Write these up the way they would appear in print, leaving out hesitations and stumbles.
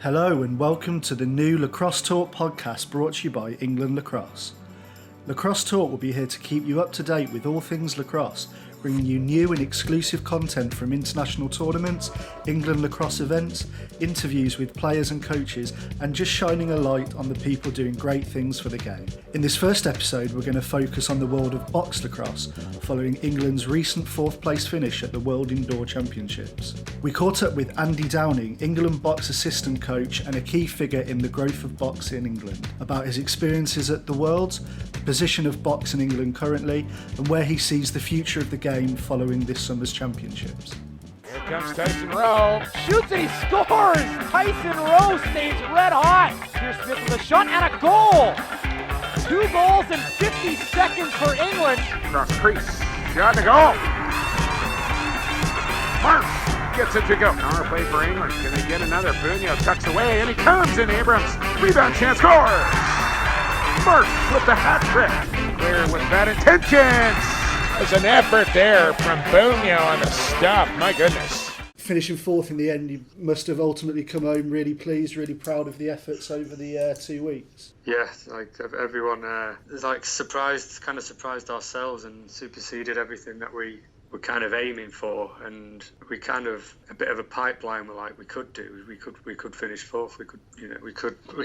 Hello and welcome to the new Lacrosse Talk podcast brought to you by England Lacrosse. Lacrosse Talk will be here to keep you up to date with all things lacrosse, bringing you new and exclusive content from international tournaments, England lacrosse events, interviews with players and coaches, and just shining a light on the people doing great things for the game. In this first episode, we're going to focus on the world of box lacrosse, following England's recent fourth place finish at the World Indoor Championships. We caught up with Andy Downing, England box assistant coach and a key figure in the growth of box in England, about his experiences at the Worlds, the position of box in England currently, and where he sees the future of the game following this summer's championships. Here comes Tyson Rowe. Shoots and he scores! Tyson Rowe stays red hot. Here's Smith with a shot and a goal. 2 goals in 50 seconds for England. Cross crease. Shot to goal. Marsh gets it to go. Power play for England. Can they get another? Bunyo tucks away and he comes in. Abrams. Rebound chance. Scores! Marsh with the hat trick. Clear with bad intentions. There's an effort there from Bunyo on the stop. My goodness. Finishing fourth in the end, you must have ultimately come home really pleased, really proud of the efforts over the 2 weeks. Yeah, like everyone is like surprised, kind of surprised ourselves and superseded everything that we were kind of aiming for, and we kind of a bit of a pipeline we're like we could finish fourth, we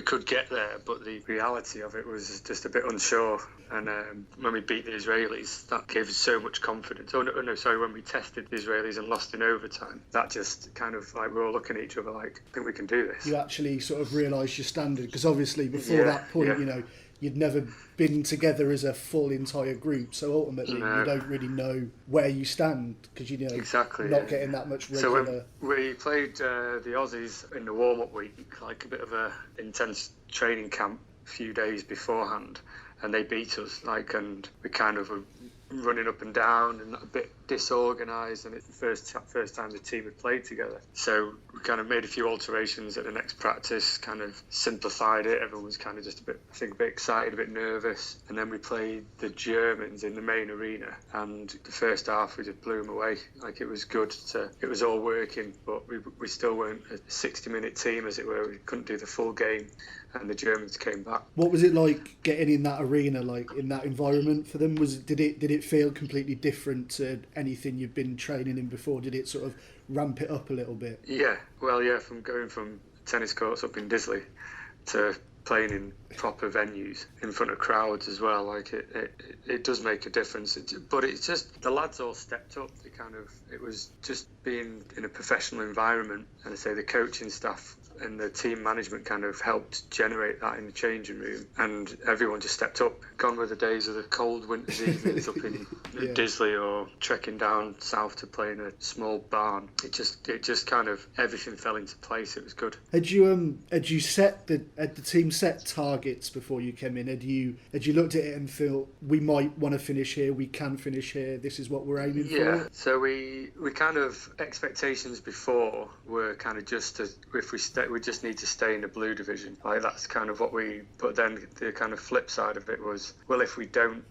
could get there, but the reality of it was just a bit unsure. And when we beat the Israelis, that gave us so much confidence. When we tested the Israelis and lost in overtime, that just kind of like we're all looking at each other like, I think we can do this. You actually sort of realised your standard, because obviously before that point, you'd never been together as a full entire group, so ultimately you don't really know where you stand, because not getting that much regular. So when we played the Aussies in the warm-up week, like a bit of a intense training camp a few days beforehand, and they beat us, and we kind of were running up and down and a bit disorganised, and it's the first time the team had played together. So we kind of made a few alterations at the next practice, kind of simplified it. Everyone was kind of just a bit excited, a bit nervous. And then we played the Germans in the main arena, and the first half we just blew them away. Like, it was good it was all working, but we still weren't a 60-minute team, as it were. We couldn't do the full game, and the Germans came back. What was it like getting in that arena, like in that environment for them? Did it feel completely different to anything you've been training in before? Did it sort of ramp it up a little bit? Yeah, from going from tennis courts up in Disley to playing in proper venues in front of crowds as well, like it does make a difference. But it's just the lads all stepped up. It was just being in a professional environment, and I say the coaching staff and the team management kind of helped generate that in the changing room, and everyone just stepped up. Gone were the days of the cold winter's evenings up in Disley, or trekking down south to play in a small barn. It just kind of everything fell into place. It was good. Had you set the team set targets before you came in? Had you looked at it and thought, we might want to finish here, we can finish here, this is what we're aiming for? Yeah, so we kind of expectations before were kind of just to, if we just need to stay in the blue division. Like, that's kind of what but then the kind of flip side of it was, well, if we do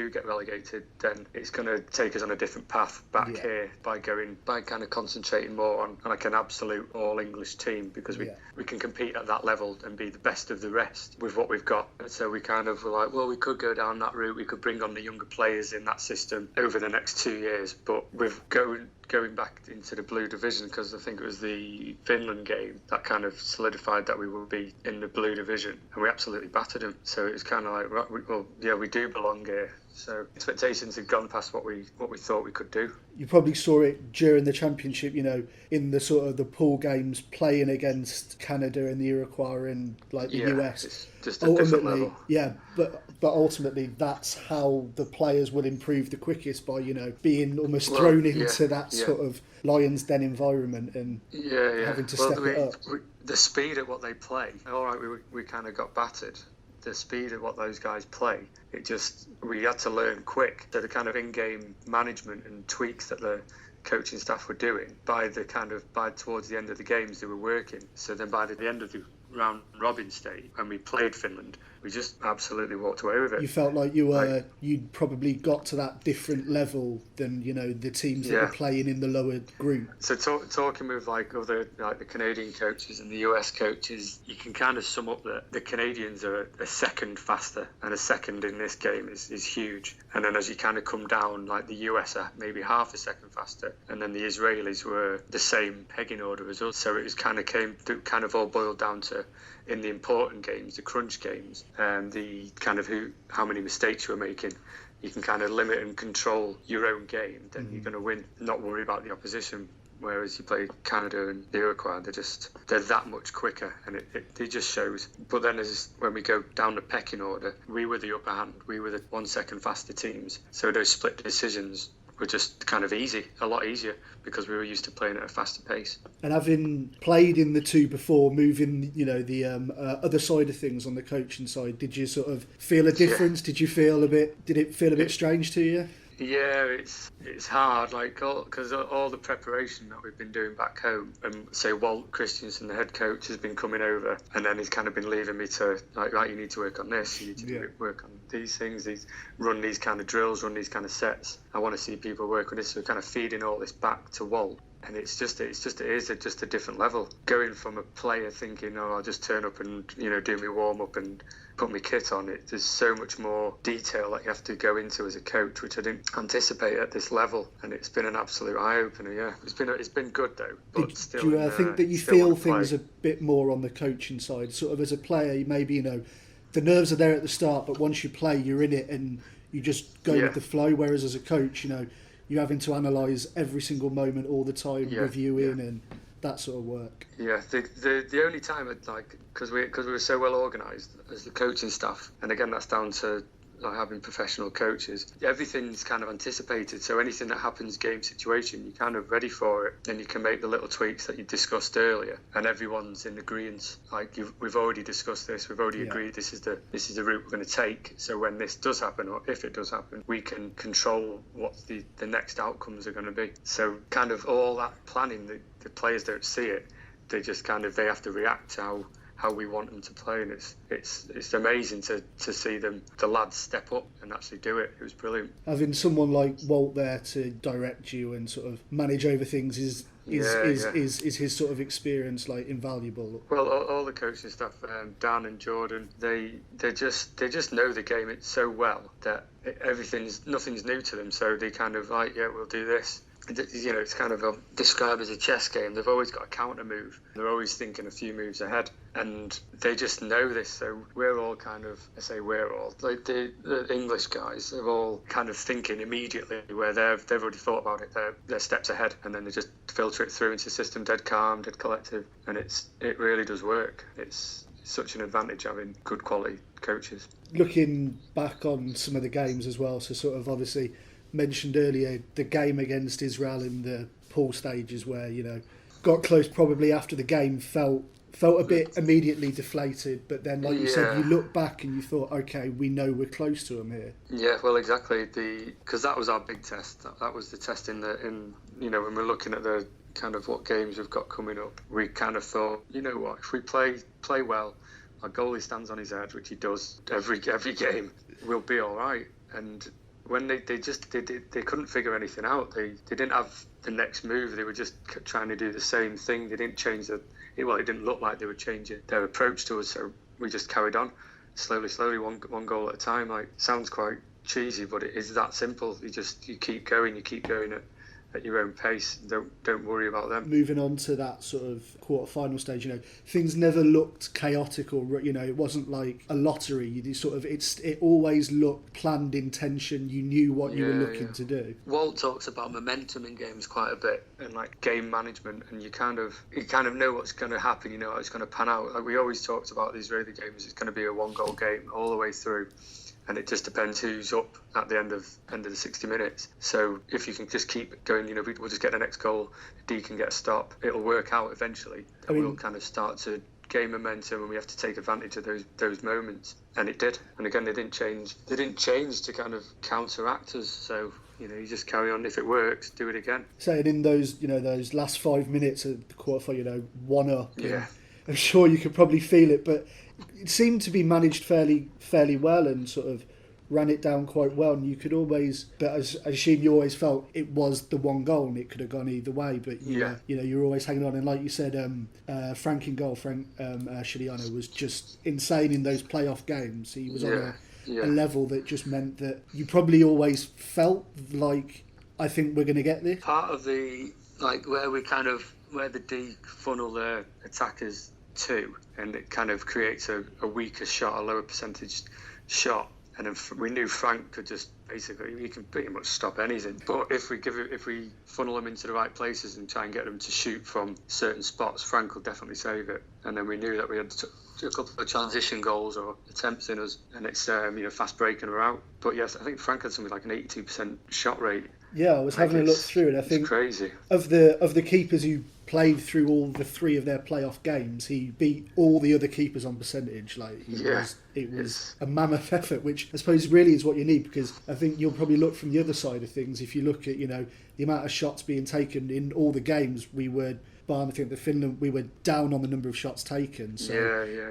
get relegated, then it's going to take us on a different path back here by kind of concentrating more on like an absolute all English team, because we can compete at that level and be the best of the rest with what we've got. And so we kind of were like, well, we could go down that route, we could bring on the younger players in that system over the next 2 years, but with going back into the blue division, because I think it was the Finland game that kind of solidified that we would be in the blue division, and we absolutely battered them. So it was kind of like, we do belong here. So expectations had gone past what we thought we could do. You probably saw it during the championship, in the sort of the pool games, playing against Canada and the Iroquois and like the US. It's just a different level. Yeah, but ultimately that's how the players will improve the quickest, by being almost thrown into that sort of lion's den environment and having to step it up. The speed at what they play. All right, we kind of got battered. The speed at what those guys play, we had to learn quick. So the kind of in-game management and tweaks that the coaching staff were doing, by towards the end of the games, they were working. So then by the end of the round robin stage when we played Finland, we just absolutely walked away with it. You felt like you'd probably got to that different level than, you know, the teams that were playing in the lower group. So talking with like other, like the Canadian coaches and the US coaches, you can kind of sum up that the Canadians are a second faster, and a second in this game is huge. And then as you kind of come down, like the US are maybe half a second faster, and then the Israelis were the same pegging order as us. So it was kind of all boiled down to, in the important games, the crunch games, the kind of how many mistakes you were making. You can kind of limit and control your own game, then you're going to win, not worry about the opposition. Whereas you play Canada and the Iroquois, they're that much quicker, and it just shows. But then when we go down the pecking order, we were the upper hand. We were the 1 second faster teams. So those split decisions were just kind of a lot easier, because we were used to playing at a faster pace. And having played in the two before, moving, you know, the other side of things on the coaching side, did you sort of feel a difference? Did it feel a bit strange to you? Yeah, it's hard, like, because all the preparation that we've been doing back home, and say Walt Christensen, the head coach, has been coming over, and then he's kind of been leaving me to, like, right, you need to work on this, you need to work on these things, run these kind of drills, run these kind of sets. I want to see people work on this, so we're kind of feeding all this back to Walt. And it is just a different level. Going from a player thinking, oh, I'll just turn up and, you know, do my warm up and put my kit on. There's so much more detail that you have to go into as a coach, which I didn't anticipate at this level. And it's been an absolute eye opener. Yeah, it's been good though. But still, do you think that you feel things a bit more on the coaching side, sort of as a player? Maybe, you know, the nerves are there at the start, but once you play, you're in it and you just go with the flow. Whereas as a coach, you know, you're having to analyse every single moment all the time, reviewing and that sort of work. Yeah, the only time I'd like, because we were so well organised as the coaching staff, and again that's down to like having professional coaches, everything's kind of anticipated. So anything that happens game situation, you're kind of ready for it, and you can make the little tweaks that you discussed earlier, and everyone's in agreement. Like we've already discussed this, we've already agreed this is the route we're going to take. So when this does happen, or if it does happen, we can control what the next outcomes are going to be. So kind of all that planning, the players don't see it. They just they have to react to how we want them to play, and it's amazing to see the lads step up and actually do it. It was brilliant. Having someone like Walt there to direct you and sort of manage over things is his sort of experience like invaluable? Well, all the coaching staff, Dan and Jordan, they just know the game so well that nothing's new to them. So they kind of like, we'll do this. You know, it's kind of described as a chess game. They've always got a counter move. They're always thinking a few moves ahead, and they just know this. So we're all like the English guys are all kind of thinking immediately where they've already thought about it. They're steps ahead, and then they just filter it through into the system, dead calm, dead collective, and it really does work. It's such an advantage having good quality coaches. Looking back on some of the games as well, so sort of obviously mentioned earlier the game against Israel in the pool stages where, you know, got close probably after the game, felt a bit immediately deflated, but then like you said, you look back and you thought, okay, we know we're close to them here. Yeah, well, exactly, because that was our big test. That was the test in you know, when we're looking at the kind of what games we've got coming up, we kind of thought, you know what, if we play well, our goalie stands on his head, which he does every game, we'll be all right. And when they couldn't figure anything out. They didn't have the next move. They were just trying to do the same thing. They didn't change it didn't look like they were changing their approach to us. So we just carried on slowly, one goal at a time. Like, sounds quite cheesy, but it is that simple. You keep going at your own pace. Don't worry about them. Moving on to that sort of quarter-final stage, you know, things never looked chaotic, or, you know, it wasn't like a lottery. You sort of it always looked planned in tension. You knew what you were looking to do. Walt talks about momentum in games quite a bit, and like game management, and you kind of know what's going to happen. You know how it's going to pan out. Like we always talked about these Israeli games, it's going to be a 1-goal game all the way through. And it just depends who's up at the end of the 60 minutes. So if you can just keep going, you know, we'll just get the next goal, D can get a stop, it'll work out eventually. And we'll kind of start to gain momentum, and we have to take advantage of those moments. And it did. And again, they didn't change to kind of counteract us. So, you know, you just carry on. If it works, do it again. Saying in those last 5 minutes of the quarterfinal, you know, 1-up. Yeah. I'm sure you could probably feel it, but it seemed to be managed fairly well and sort of ran it down quite well. And you could always, but as I assume you always felt it was the one goal and it could have gone either way. But you're always hanging on. And like you said, Frank in goal, Frank Shiliano was just insane in those playoff games. He was on a level that just meant that you probably always felt like, I think we're going to get this. Part of the, like, where the D funnel their attackers to, and it kind of creates a weaker shot, a lower percentage shot. And then we knew Frank could just basically, he can pretty much stop anything. But if we funnel them into the right places and try and get them to shoot from certain spots, Frank will definitely save it. And then we knew that we had a couple of transition goals or attempts in us, and it's fast breaking her out. But yes, I think Frank had something like an 82% shot rate. Yeah, I was having a look through, and I think crazy. Of the keepers who played through all the three of their playoff games, he beat all the other keepers on percentage. It was a mammoth effort, which I suppose really is what you need, because I think you'll probably look from the other side of things. If you look at the amount of shots being taken in all the games, we were, I think the Finland, we were down on the number of shots taken. So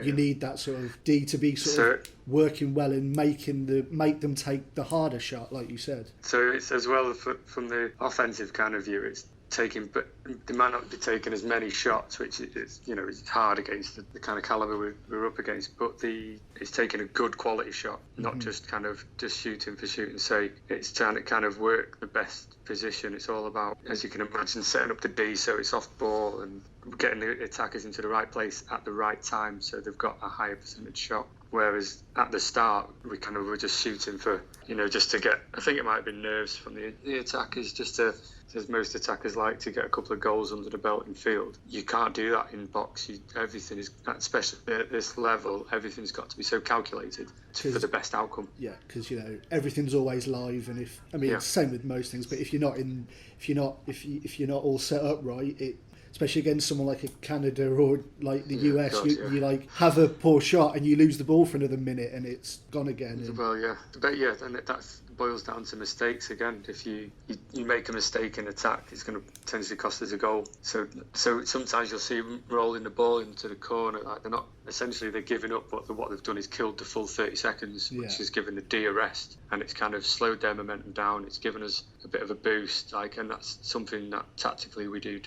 you need that sort of D to be sort of working well and make them take the harder shot, like you said. So it's as well from the offensive kind of view, it's taking, but they might not be taking as many shots, which is it's hard against the kind of caliber we're up against. But it's taking a good quality shot, not just kind of just shooting for shooting's sake. It's trying to kind of work the best position. It's all about, as you can imagine, setting up the D so it's off ball and getting the attackers into the right place at the right time, so they've got a higher percentage shot. Whereas at the start, we kind of were just shooting for, just to get, I think it might have been nerves from the attackers, just to, as most attackers like, to get a couple of goals under the belt in field. You can't do that in box. Everything is, especially at this level, everything's got to be so calculated for the best outcome. Yeah, because everything's always live, and it's the same with most things. But if you're not all set up right, especially against someone like a Canada or like the US, you like have a poor shot and you lose the ball for another minute and it's gone again. Well, and that boils down to mistakes again. If you make a mistake in attack, it's going to potentially cost us a goal. So sometimes you'll see them rolling the ball into the corner, like they're giving up, but what they've done is killed the full 30 seconds, which has given the D a rest, and it's kind of slowed their momentum down. It's given us a bit of a boost, and that's something that tactically we do.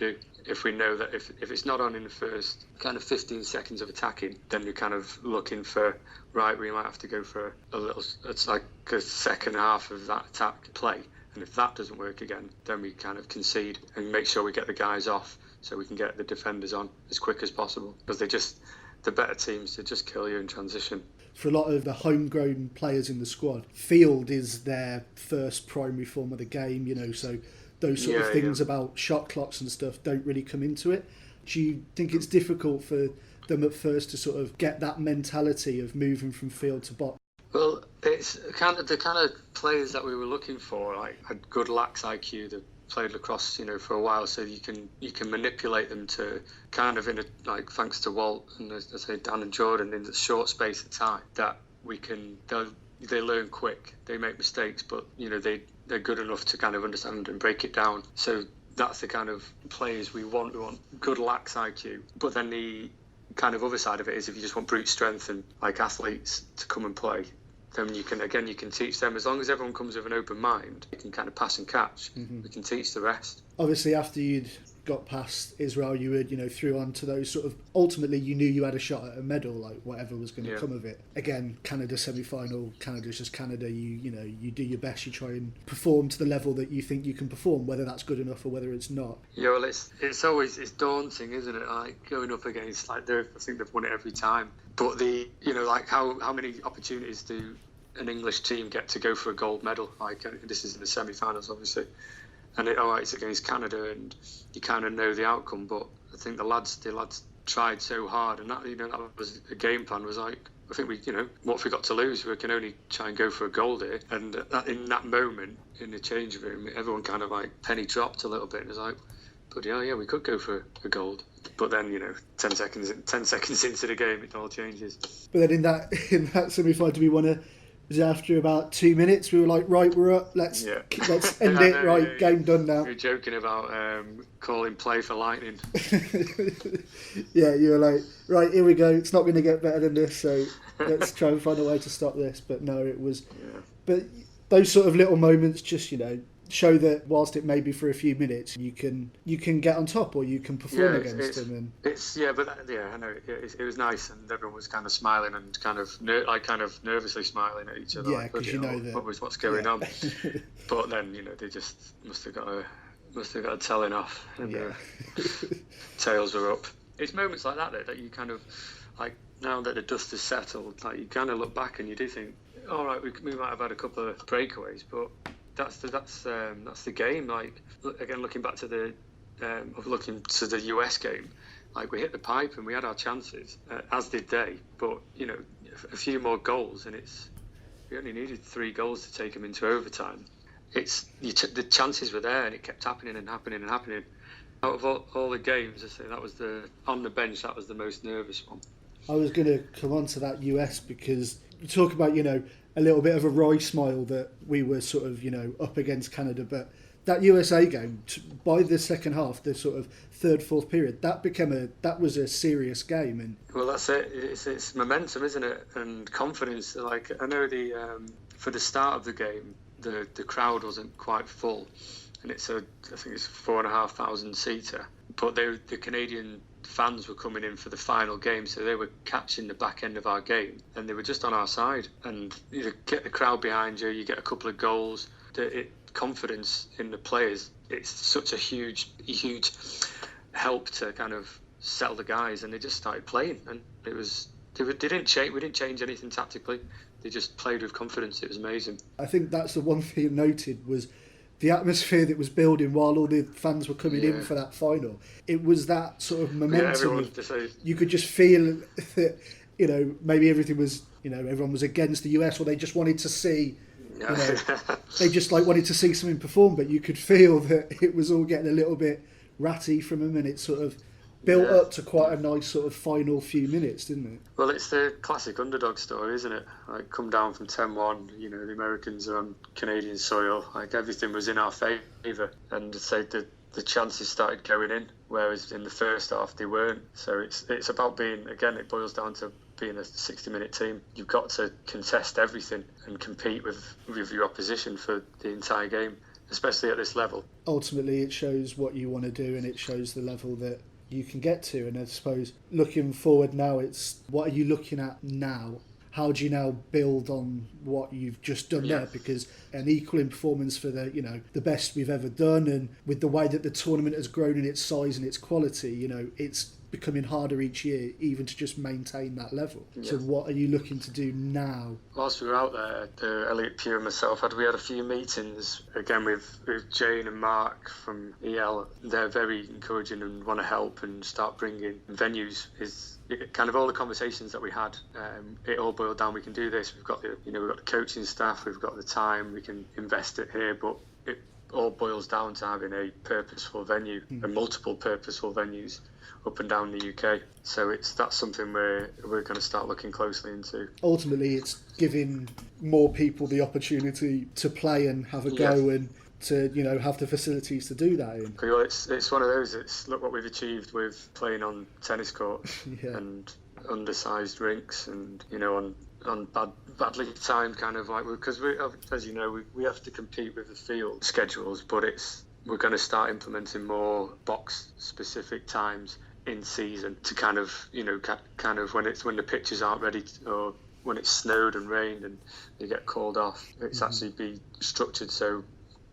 If we know that if it's not on in the first kind of 15 seconds of attacking, then you're kind of looking for, right, we might have to go for a little, it's like a second half of that attack play. And if that doesn't work again, then we kind of concede and make sure we get the guys off so we can get the defenders on as quick as possible. Because the better teams, they just kill you in transition. For a lot of the homegrown players in the squad, field is their first primary form of the game, so those sort of things about shot clocks and stuff don't really come into it. Do you think it's difficult for them at first to sort of get that mentality of moving from field to box? Well, it's kind of the kind of players that we were looking for, like had good lax IQ, that played lacrosse, for a while, so you can manipulate them to kind of thanks to Walt and as I say Dan and Jordan, in the short space of time that they learn quick. They make mistakes, but they're good enough to kind of understand and break it down. So that's the kind of players we want. We want good lax IQ. But then the kind of other side of it is, if you just want brute strength and like athletes to come and play, then you can teach them. As long as everyone comes with an open mind, you can kind of pass and catch. We can teach the rest. Obviously, after you'd got past Israel, you were through on to those sort of, ultimately you knew you had a shot at a medal, like whatever was going to come of it. Again, Canada semi-final, Canada's just Canada. You do your best, you try and perform to the level that you think you can perform, whether that's good enough or whether it's not. Yeah, well, it's always daunting, isn't it? Like going up against, I think they've won it every time. But how many opportunities do an English team get to go for a gold medal? This is in the semi-finals, obviously. And it's against Canada, and you kind of know the outcome. But I think the lads tried so hard, and that was a game plan. Was like, I think what have we got to lose? We can only try and go for a gold here. And in that moment in the change room, everyone kind of penny dropped a little bit. And it was like, but we could go for a gold. But then 10 seconds into the game, it all changes. But then in that semi-final, do we want to was after about 2 minutes we were like, right, we're up, let's end it, right, game done now. You're joking about calling play for Lightning. Yeah, you were like, right, here we go, it's not going to get better than this, so let's try and find a way to stop this. But no, it was but those sort of little moments just, show that whilst it may be for a few minutes, you can get on top, or you can perform against them. And I know it was nice, and everyone was kind of smiling and kind of nervously smiling at each other. Yeah, because what's going on. But then they just must have got a telling off, and tails were up. It's moments like that you kind of like, now that the dust has settled, like you kind of look back and you do think, all right, we might have had a couple of breakaways, but that's the game. Like, again, looking back to the US game, like we hit the pipe and we had our chances, as did they. But a few more goals, and we only needed 3 goals to take them into overtime. The chances were there, and it kept happening and happening and happening. Out of all the games, I say that was on the bench. That was the most nervous one. I was going to come on to that US, because you talk about a little bit of a wry smile that we were sort of up against Canada, but that USA game, by the second half, the sort of third, fourth period, that was a serious game. And well, that's it. It's momentum, isn't it, and confidence. Like, I know for the start of the game, the crowd wasn't quite full, and I think it's 4,500 seater, but the Canadian fans were coming in for the final game, so they were catching the back end of our game, and they were just on our side. And you get the crowd behind you, you get a couple of goals. Confidence in the players, it's such a huge help to kind of settle the guys, and they just started playing, and we didn't change anything tactically. They just played with confidence. It was amazing. I think that's the one thing I noted was the atmosphere that was building while all the fans were coming in for that final. It was that sort of momentum. You could just feel that, maybe everything was, everyone was against the US, or they just wanted to see, they just wanted to see something perform, but you could feel that it was all getting a little bit ratty from them, and it sort of built up to quite a nice sort of final few minutes, didn't it? Well, it's the classic underdog story, isn't it? Like, come down from 10-1, the Americans are on Canadian soil, like everything was in our favour, and say the chances started going in, whereas in the first half they weren't. So it's about being, again, it boils down to being a 60-minute team. You've got to contest everything and compete with your opposition for the entire game, especially at this level. Ultimately, it shows what you want to do, and it shows the level that you can get to. And I suppose looking forward now, it's what are you looking at now? How do you now build on what you've just done there? Because an equaling performance for the best we've ever done, and with the way that the tournament has grown in its size and its quality, it's becoming harder each year even to just maintain that level. So what are you looking to do now? Whilst we were out there, Elliot Pugh and myself we had a few meetings again with Jane and Mark from EL. They're very encouraging and want to help and start bringing venues. Kind of all the conversations that we had, it all boiled down, we can do this, we've got we've got the coaching staff, we've got the time, we can invest it here, but it all boils down to having a purposeful venue and multiple purposeful venues up and down the UK. So that's something we're going to start looking closely into. Ultimately, it's giving more people the opportunity to play and have a go, and to have the facilities to do that in. Well, it's one of those. Look what we've achieved with playing on tennis courts and undersized rinks, and on badly timed kind of because we, as we have to compete with the field schedules, but we're going to start implementing more box specific times in season to kind of when the pitches aren't ready or when it's snowed and rained and they get called off, it's actually be structured so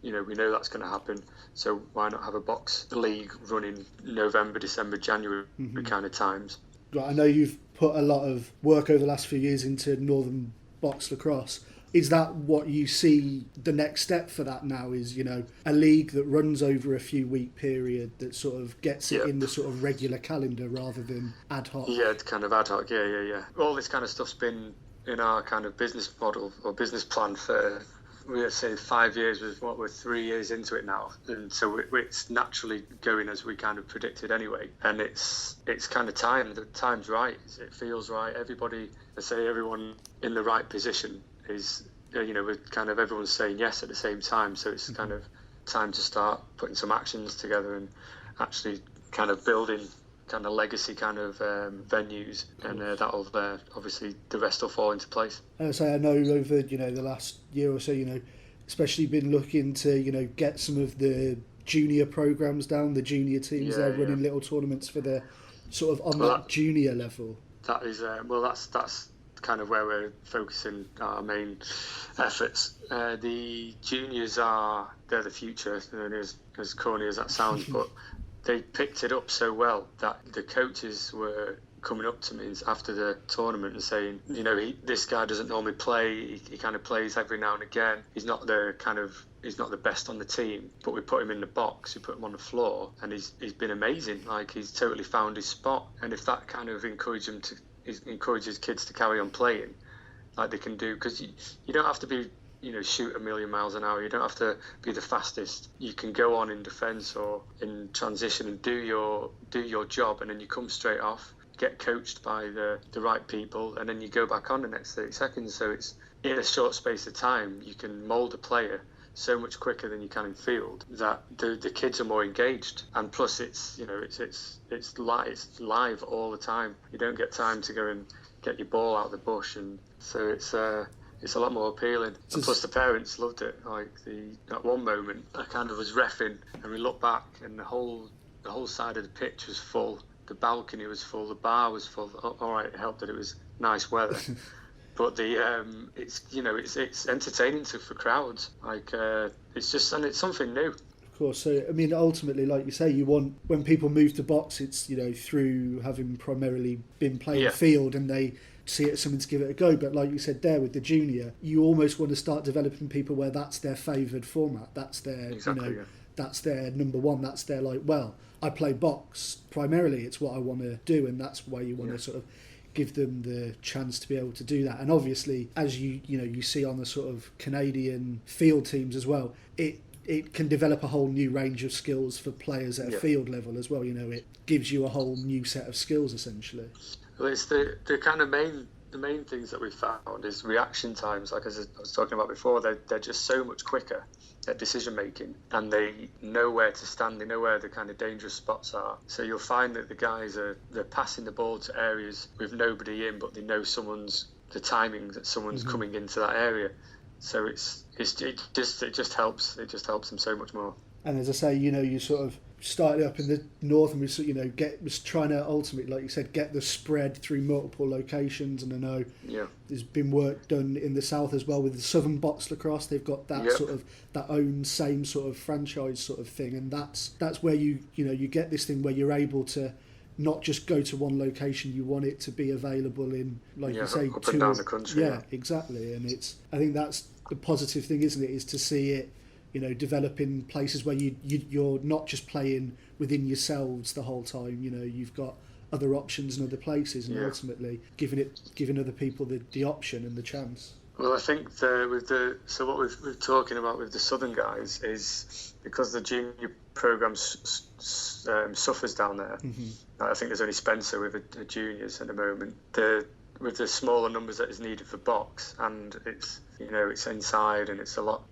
we know that's going to happen. So why not have a box league running November, December, January kind of times? Right, I know you've put a lot of work over the last few years into Northern Box Lacrosse. Is that what you see the next step for that now, is, a league that runs over a few week period that sort of gets it in the sort of regular calendar rather than ad hoc? Yeah, kind of ad hoc, yeah. All this kind of stuff's been in our kind of business model or business plan for, we'll say 5 years, with what we're 3 years into it now, and so it's naturally going as we kind of predicted anyway. And it's kind of the time's right, it feels right. Everyone in the right position is, we're kind of everyone's saying yes at the same time. So it's kind of time to start putting some actions together and actually kind of building kind of legacy kind of venues, and that'll obviously the rest will fall into place. I know over the last year or so, especially been looking to get some of the junior programs down, the junior teams running little tournaments for the sort of on that junior level. That is that's kind of where we're focusing our main efforts. The juniors they're the future, as corny as that sounds, but they picked it up so well that the coaches were coming up to me after the tournament and saying, this guy doesn't normally play. He kind of plays every now and again. He's not the best on the team, but we put him in the box. We put him on the floor, and he's been amazing. Like, he's totally found his spot. And if that kind of encourages kids to carry on playing, like they can do, because you don't have to be shoot a million miles an hour. You don't have to be the fastest. You can go on in defence or in transition and do your job, and then you come straight off, get coached by the right people, and then you go back on the next 30 seconds. So it's in a short space of time, you can mould a player so much quicker than you can in field, that the kids are more engaged. And plus it's live all the time. You don't get time to go and get your ball out of the bush, and so it's a lot more appealing. And plus the parents loved it. Like at one moment I kind of was reffing and we looked back and the whole side of the pitch was full. The balcony was full, the bar was full. All right, it helped that it was nice weather. But it's entertaining for crowds. Like and it's something new. Of course. So I mean, ultimately, like you say, you want, when people move to box, it's through having primarily been playing field and they see it as something to give it a go. But like you said there with the junior, you almost want to start developing people where that's their favoured format. That's their that's their number one. That's their I play box primarily. It's what I want to do, and that's why you want to sort of give them the chance to be able to do that. And obviously, as you see on the sort of Canadian field teams as well, it can develop a whole new range of skills for players at a field level as well. It gives you a whole new set of skills essentially. Well, it's the kind of the main things that we found is reaction times. Like as I was talking about before, they're just so much quicker at decision making, and they know where to stand. They know where the kind of dangerous spots are. So you'll find that the guys they're passing the ball to areas with nobody in, but they know the timing that someone's coming into that area. So it just helps. It just helps them so much more. And as I say, you sort of started up in the north, and we was trying to ultimately, like you said, get the spread through multiple locations. And I know there's been work done in the south as well with the Southern Box Lacrosse. They've got that sort of that own same sort of franchise sort of thing, and that's where you get this thing where you're able to not just go to one location. You want it to be available in, like you say, up and down the country. Yeah, exactly. And I think that's the positive thing, isn't it? Is to see it develop in places where you're not just playing within yourselves the whole time. You've got other options and other places, and ultimately giving other people the option and the chance. Well, I think what we're talking about with the Southern guys is because the junior program suffers down there. I think there's only Spencer with the juniors at the moment. With the smaller numbers that is needed for box, and it's inside, and it's a lot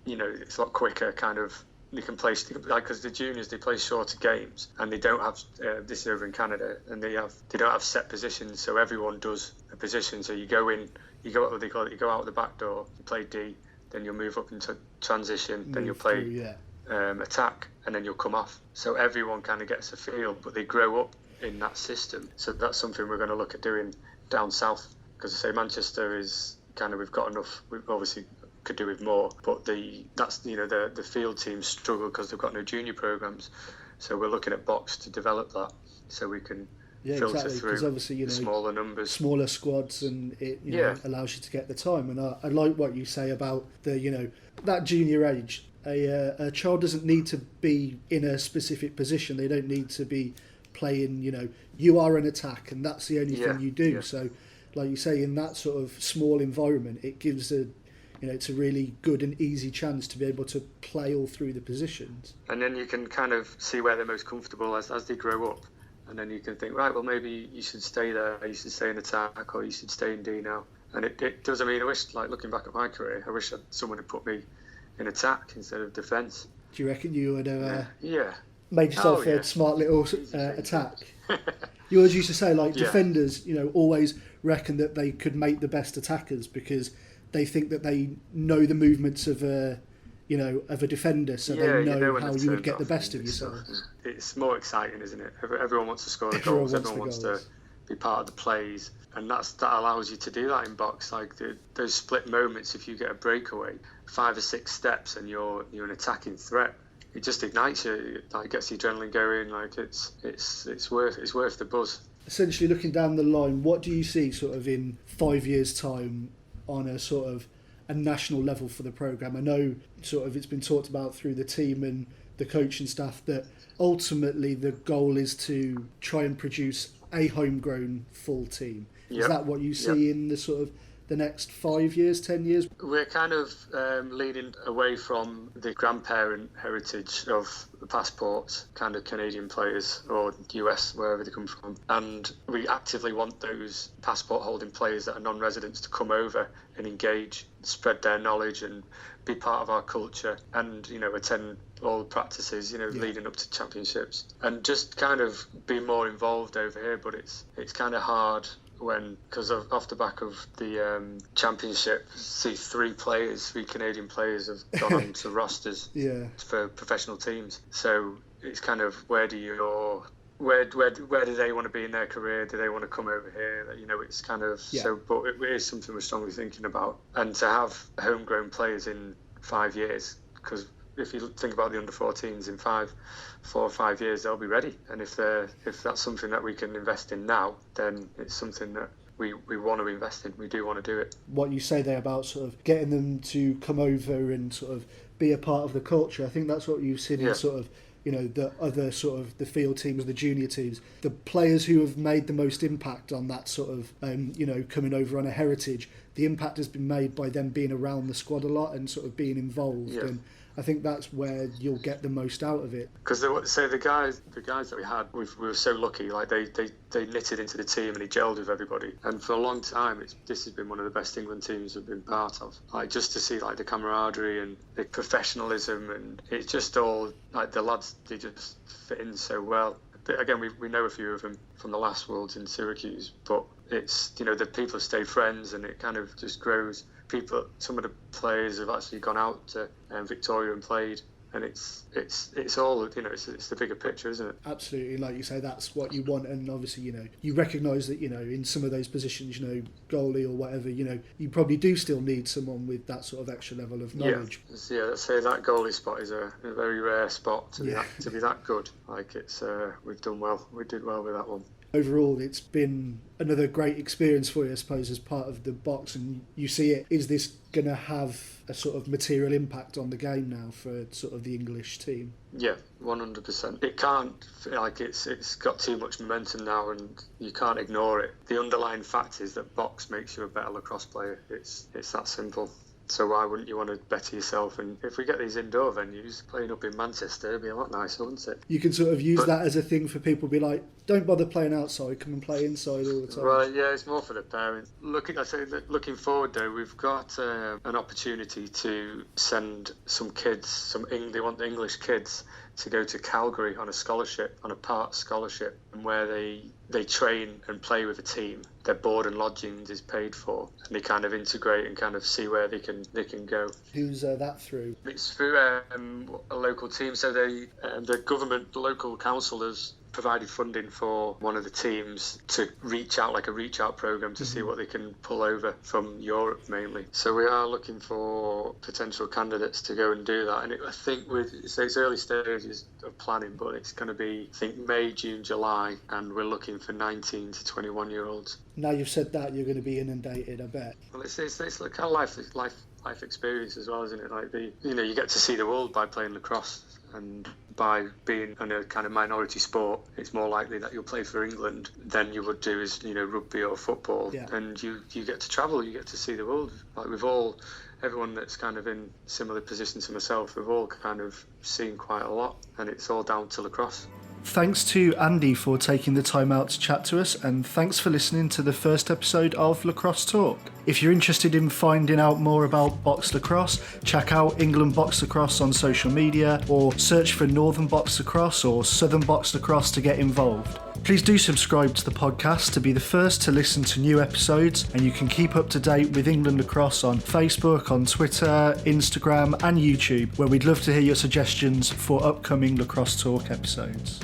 quicker. Kind of you can play because the juniors, they play shorter games, and they don't have this is over in Canada, and they don't have set positions, so everyone does a position. So you go in, you go out what they call it, you go out the back door, you play D, then you'll move up into transition, then you'll play attack, and then you'll come off. So everyone kind of gets a feel, but they grow up in that system. So that's something we're going to look at doing down south. Because I say Manchester is kind of, we've got enough. We obviously could do with more, but the field teams struggle because they've got no junior programs. So we're looking at box to develop that, so we can filter through obviously, smaller numbers, smaller squads, and it allows you to get the time. And I like what you say about the that junior age. A child doesn't need to be in a specific position. They don't need to be playing. You are an attack, and that's the only thing you do. So, like you say, in that sort of small environment, it gives it's a really good and easy chance to be able to play all through the positions. And then you can kind of see where they're most comfortable as they grow up. And then you can think, right, well, maybe you should stay there, you should stay in attack, or you should stay in D now. And it does. I mean, I wish, like looking back at my career, I wish someone had put me in attack instead of defence. Do you reckon you would have Yeah. made yourself Oh, yeah. a smart little attack? You always used to say, like, defenders, always reckon that they could make the best attackers because they think that they know the movements of a defender, so they know how you would get the best of yourself. It's more exciting, isn't it? Everyone wants to score the goals. Everyone wants to be part of the plays, and that allows you to do that in box. Like those split moments, if you get a breakaway, 5 or 6 steps, and you're an attacking threat. It just ignites you, like gets the adrenaline going. Like it's worth the buzz. Essentially, looking down the line, what do you see sort of in 5 years' time on a sort of a national level for the programme? I know sort of it's been talked about through the team and the coaching staff that ultimately the goal is to try and produce a homegrown full team. Is that what you see in the sort of the next 5 years, 10 years? We're kind of leading away from the grandparent heritage of the passports, kind of Canadian players or US, wherever they come from. And we actively want those passport holding players that are non-residents to come over and engage, spread their knowledge and be part of our culture and, attend all the practices, leading up to championships and just kind of be more involved over here. But it's kind of hard because off the back of the championship, see 3 Canadian players have gone on to rosters for professional teams. So it's kind of where do they want to be in their career? Do they want to come over here? It's kind of so. But it is something we're strongly thinking about, and to have homegrown players in 5 years, because if you think about the under-14s in 4 or 5 years, they'll be ready. And if that's something that we can invest in now, then it's something that we want to invest in. We do want to do it. What you say there about sort of getting them to come over and sort of be a part of the culture, I think that's what you've seen in sort of, the other sort of the field teams, the junior teams, the players who have made the most impact on that sort of, coming over on a heritage, the impact has been made by them being around the squad a lot and sort of being involved. Yeah. And I think that's where you'll get the most out of it. Because the guys that we had, we were so lucky. Like they knitted into the team and he gelled with everybody. And for a long time, this has been one of the best England teams we've been part of. Like just to see like the camaraderie and the professionalism, and it's just all like the lads. They just fit in so well. But again, we know a few of them from the last Worlds in Syracuse, but it's the people have stayed friends, and it kind of just grows. Some of the players have actually gone out to Victoria and played, and it's all it's the bigger picture, isn't it? Absolutely, like you say, that's what you want, and obviously you recognise that in some of those positions, goalie or whatever, you probably do still need someone with that sort of extra level of knowledge. Yeah, let's say that goalie spot is a very rare spot to be that good. Like we've done well. We did well with that one. Overall, it's been another great experience for you, I suppose, as part of the box, and you see it. Is this going to have a sort of material impact on the game now for sort of the English team? Yeah, 100%. It can't, it's got too much momentum now, and you can't ignore it. The underlying fact is that box makes you a better lacrosse player. It's that simple. So why wouldn't you want to better yourself? And if we get these indoor venues, playing up in Manchester, it'd be a lot nicer, wouldn't it? You can sort of use that as a thing for people to be like, don't bother playing outside, come and play inside all the time. Well, yeah, it's more for the parents. Looking forward though, we've got an opportunity to send some kids, they want the English kids to go to Calgary on a part scholarship, and where they train and play with a team. Their board and lodging is paid for, and they kind of integrate and kind of see where they can go. Who's that through? It's through a local team. So the government, the local council has provided funding for one of the teams to reach out, like a reach out program to see what they can pull over from Europe mainly. So we are looking for potential candidates to go and do that. And I think it's early stages of planning, but it's going to be, I think, May, June, July, and we're looking for 19 to 21 year olds. Now you've said that, you're going to be inundated, I bet. Well, it's like kind of life experience as well, isn't it? Like you get to see the world by playing lacrosse. And by being in a kind of minority sport, it's more likely that you'll play for England than you would do as rugby or football. Yeah. And you get to travel, you get to see the world. Like everyone that's kind of in similar position to myself, we've all kind of seen quite a lot, and it's all down to lacrosse. Thanks to Andy for taking the time out to chat to us, and thanks for listening to the first episode of Lacrosse Talk. If you're interested in finding out more about box lacrosse, check out England Box Lacrosse on social media, or search for Northern Box Lacrosse or Southern Box Lacrosse to get involved. Please do subscribe to the podcast to be the first to listen to new episodes, and you can keep up to date with England Lacrosse on Facebook, on Twitter, Instagram and YouTube, where we'd love to hear your suggestions for upcoming Lacrosse Talk episodes.